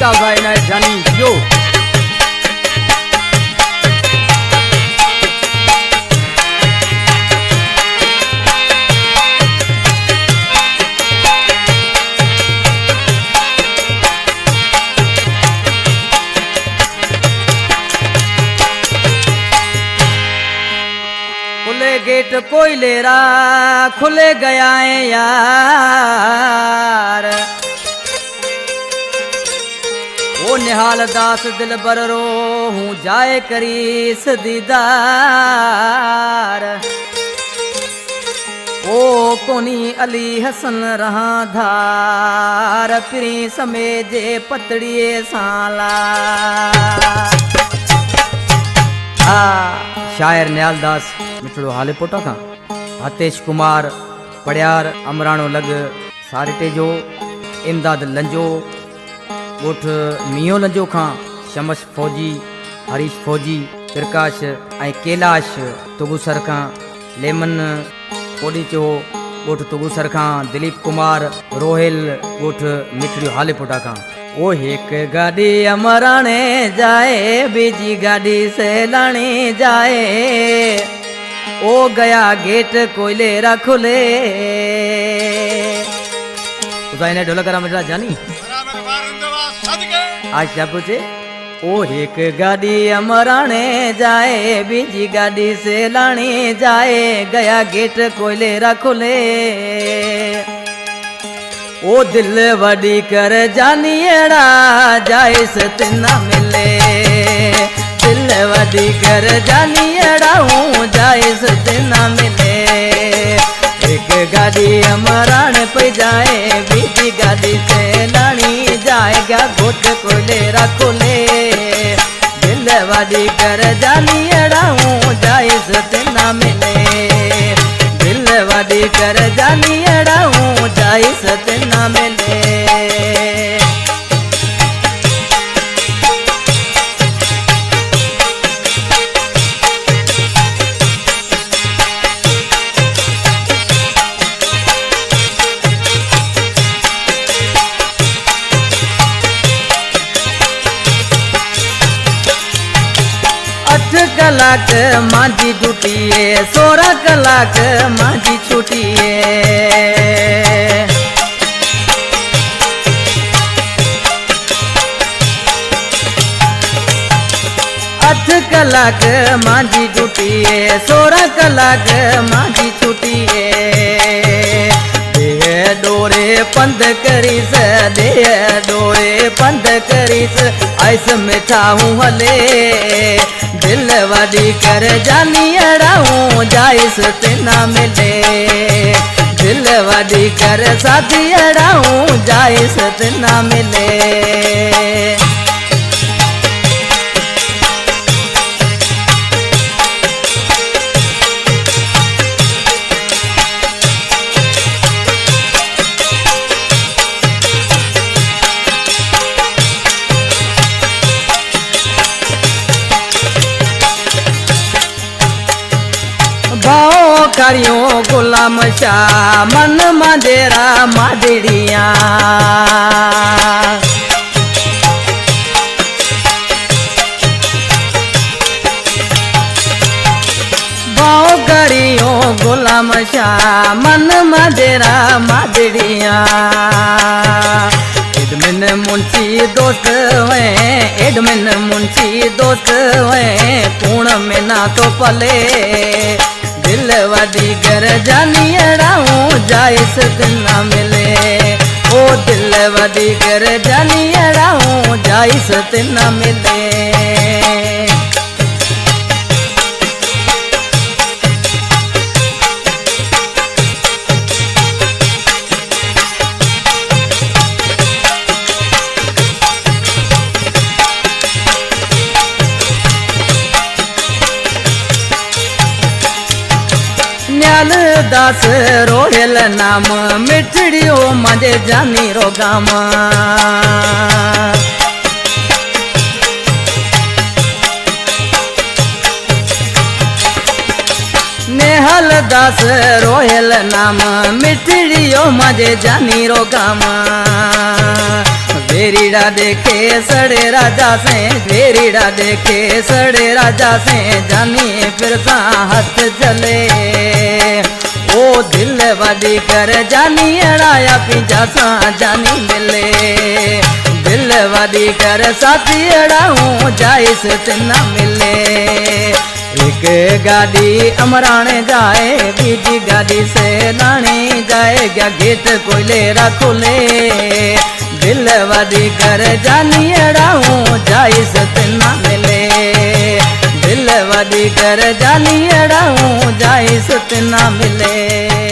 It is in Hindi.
मिठड़ा भाई ना जानी जो गेट कोयलेरा खुले गया है यार। ओ निहाल दास दिल बरो हूँ जाए करी दीदार। ओ कोनी अली हसन रहा धार फिरी समेजे पतड़िए साला। शायर न्याल दास मिठड़ो हाले पोटा का हतेश कुमार पड़ियार अमराणो लग सारिटे जो इमदाद लंजो गोठ मियो लंजो खां शमस फौजी हरीश फौजी प्रकाश ऐं कैलाश तुगुसर खां लेमन कोडी चो गोठ तुगुसर खां दिलीप कुमार रोहिल गोठ मिठड़ियो हाले पोटा खां। ओ एक गाड़ी अमराणे जाए बीजी गाड़ी से लाने जाए। ओ गया गेट कोयलेरा खुले उसाइने ढोलकरा मिठड़ा जानी आज क्या पूछे। ओ एक गाड़ी अमराणे जाए बीजी गाड़ी से लाने जाए गया गेट कोयलेरा खुले। ओ दिल वडी कर जानिएड़ा जाए सतना मिले। दिल वडी कर जानिएड़ा हूँ जाए सतना मिले। एक गाड़ी अमराण पे जाए बीजी गाड़ी से लानी जाएगा घोट कोयलेरा खुले। दिल वडी कर जानिएड़ा हूँ जाए सतना मिले। दिल वडी कर जानिएड़ा हूँ जाए सतना मिले। कलाक मांझी ड्यूटीए 16 कलाक मांझी छुट्टीए। 8 कलाक मांझी ड्यूटीए 16 कलाक मांझी छुट्टीए। डोरे पंध करीस दे डोरे पंध करीस ऐस मिठा हूँ हले। दिल वडी कर जानिएड़ा हूँ जाइस तेना मिले। दिल वडी कर साथिएड़ा हूँ जाइस तेना मिले। भाओ करियो गुलाम शाह मन मांजेरा मादड़िया। भाओ करियो गुलाम शाह मन मांजेरा मादड़िया। एडमिन मुंशी दोस्त वे एडमिन मुंशी दोस्त वे पूर्ण में ना तो पले। दिल वडी कर जानिएड़ा हूँ जाइस तेना मिले। ओ दिल वडी कर जानिएड़ा हूँ जाइस तेना मिले। न्याल दास रोहिल नाम मिठड़ियो मजे जानी रो गाम। नेहल दास रोहिल नाम मिठड़ियो मजे जानी रो गाम। भेरीड़ा देखे सड़े राजा से, भेरीड़ा देखे सड़े राजा से, जानी फिर सा हाथ चले। ओ दिल वादी कर जानी अड़ाया पीछा सा जानी मिले, दिल वादी कर साथी अड़ाऊं जाइस तिना मिले। एक गाड़ी अमराने जाए, बीजी गाड़ी से लाने जाए, क्या गेट कोयले रखोले, दिल वादी कर जानी अड़ाऊं जाइस तिना मिले, दिल वादी कर जानी अड़ाऊं जाइस तिना मिले।